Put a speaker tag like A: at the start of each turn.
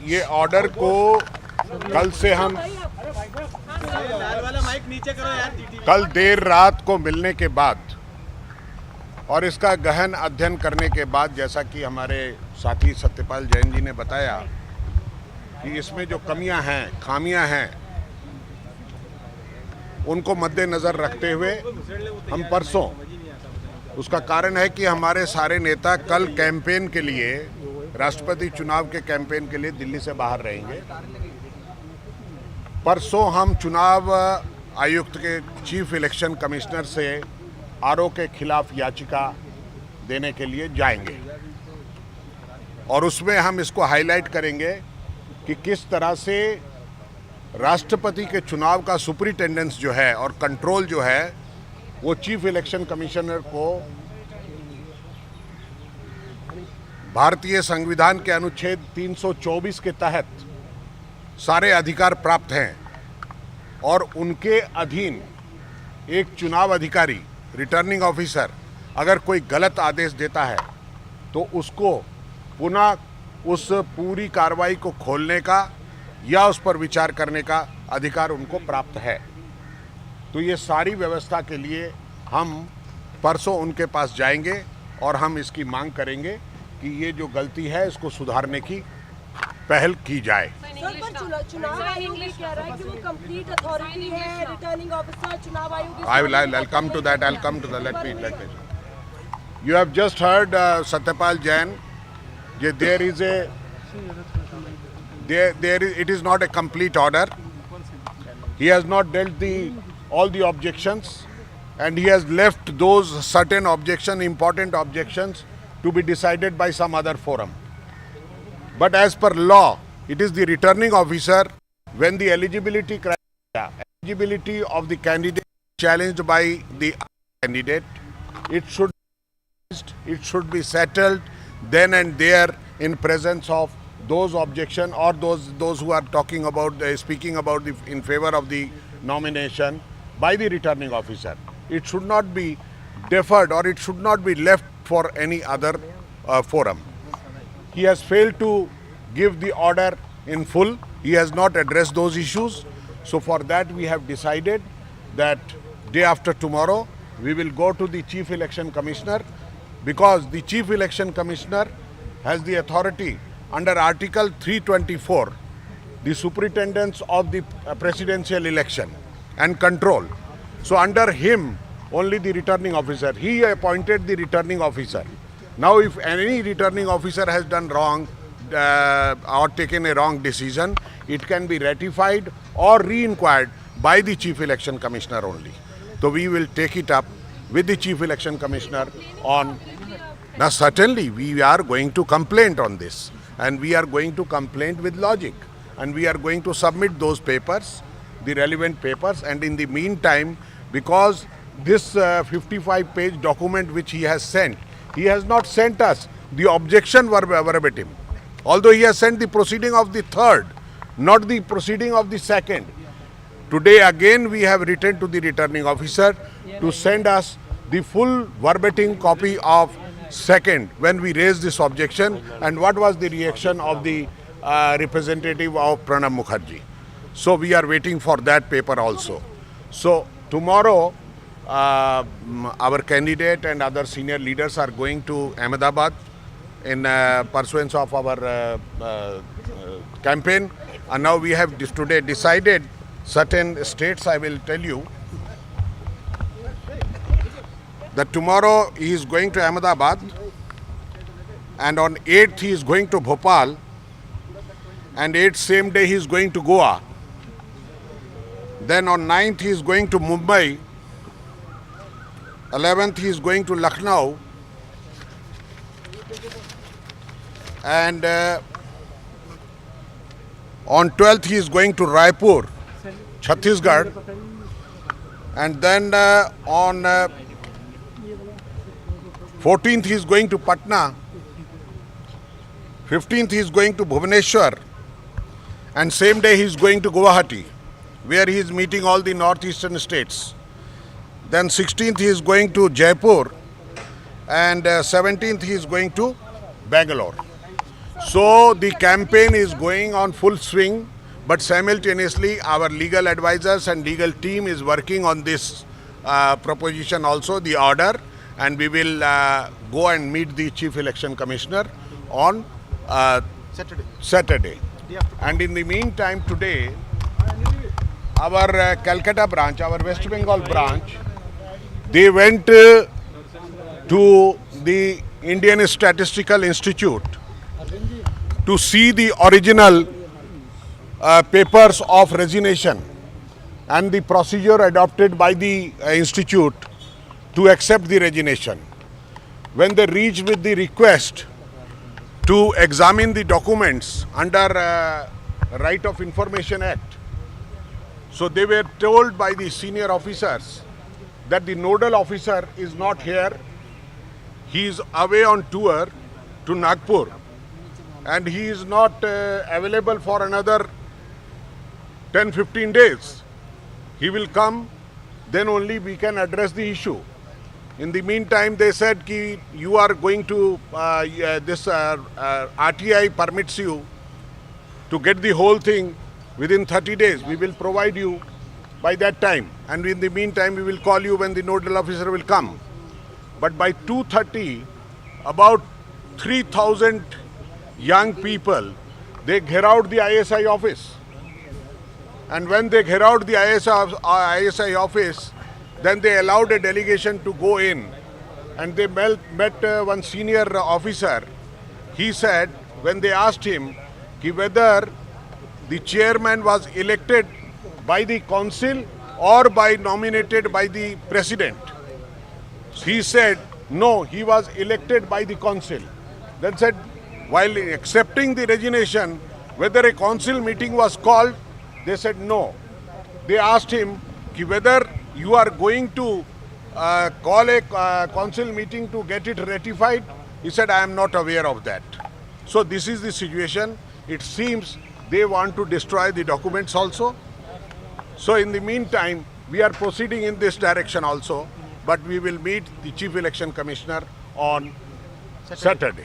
A: ये ऑर्डर को कल से हम कल देर रात को मिलने के बाद और इसका गहन अध्ययन करने के बाद, जैसा कि हमारे साथी सत्यपाल जैन जी ने बताया कि इसमें जो कमियां हैं, खामियां हैं, उनको मद्देनज़र रखते हुए हम परसों, उसका कारण है कि हमारे सारे नेता कल कैंपेन के लिए, राष्ट्रपति चुनाव के कैंपेन के लिए दिल्ली से बाहर रहेंगे। परसों हम चुनाव आयुक्त के चीफ इलेक्शन कमिश्नर से आरओ के खिलाफ याचिका देने के लिए जाएंगे और उसमें हम इसको हाईलाइट करेंगे कि किस तरह से राष्ट्रपति के चुनाव का सुपरिटेंडेंस जो है और कंट्रोल जो है वो चीफ इलेक्शन कमिश्नर को भारतीय संविधान के अनुच्छेद 324 के तहत सारे अधिकार प्राप्त हैं और उनके अधीन एक चुनाव अधिकारी, रिटर्निंग ऑफिसर, अगर कोई गलत आदेश देता है तो उसको पुनः उस पूरी कार्रवाई को खोलने का या उस पर विचार करने का अधिकार उनको प्राप्त है। तो ये सारी व्यवस्था के लिए हम परसों उनके पास जाएंगे और हम इसकी मांग करेंगे कि ये जो गलती है इसको सुधारने की पहल की जाए।
B: चुनाव आयोग ये कह रहा है कि वो कंप्लीट अथॉरिटी है, रिटर्निंग ऑफिसर चुनाव आयोग।
A: I'll come to that. I'll come to that. Let me. You have just heard Satyapal Jain. There is it is not a complete order. He has not dealt all the objections, and he has left those certain important objections, to be decided by some other forum. But as per law, it is the returning officer, when the eligibility of the candidate challenged by the candidate, it should be settled then and there in presence of those objection or those who are talking about speaking about in favor of the nomination by the returning officer. It should not be deferred or it should not be left for any other forum. He has failed to give the order in full. He has not addressed those issues. So for that we have decided that day after tomorrow we will go to the Chief Election Commissioner, because the Chief Election Commissioner has the authority under Article 324, the superintendence of the presidential election and control. So under him only the returning officer, he appointed the returning officer. Now if any returning officer has done wrong or taken a wrong decision, it can be ratified or re-inquired by the Chief Election Commissioner only. So we will take it up with the Chief Election Commissioner on. Now certainly we are going to complain on this, and we are going to complain with logic, and we are going to submit those papers, the relevant papers, and in the meantime, because this 55-page document which he has sent, he has not sent us the objection verbatim, although he has sent the proceeding of the third, not the proceeding of the second. Today again we have written to the returning officer to send us the full verbatim copy of second when we raised this objection, and what was the reaction of the representative of Pranab Mukherjee. So we are waiting for that paper also. So tomorrow our candidate and other senior leaders are going to Ahmedabad in pursuance of our campaign, and now we have today decided certain states. I will tell you that tomorrow he is going to Ahmedabad, and on 8th he is going to Bhopal, and 8th same day he is going to Goa. Then on 9th he is going to Mumbai, 11th he is going to Lucknow, and on 12th he is going to Raipur, Chhattisgarh, and then on 14th he is going to Patna, 15th he is going to Bhubaneswar, and same day he is going to Guwahati, where he is meeting all the northeastern states. Then 16th he is going to Jaipur, and 17th he is going to Bangalore. So the campaign is going on full swing, but simultaneously our legal advisors and legal team is working on this proposition also, the order, and we will go and meet the Chief Election Commissioner on Saturday. And in the meantime, today, our Calcutta branch, our West Bengal branch, they went to the Indian Statistical Institute to see the original papers of resignation and the procedure adopted by the institute to accept the resignation. When they reached with the request to examine the documents under Right of Information Act, so they were told by the senior officers that the nodal officer is not here. He is away on tour to Nagpur and he is not available for another 10-15 days. He will come, then only we can address the issue. In the meantime, they said ki you are going to, this RTI permits you to get the whole thing within 30 days. We will provide you by that time. And in the meantime, we will call you when the nodal officer will come. But by 2:30, about 3,000 young people, they out the ISI office. And when they out the ISI office, then they allowed a delegation to go in. And they met one senior officer. He said, when they asked him whether the chairman was elected by the council or by nominated by the president, he said, no, he was elected by the council. Then said, while accepting the resignation, whether a council meeting was called, they said no. They asked him whether you are going to call a council meeting to get it ratified. He said, I am not aware of that. So this is the situation. It seems they want to destroy the documents also. So in the meantime, we are proceeding in this direction also, but we will meet the Chief Election Commissioner on Saturday.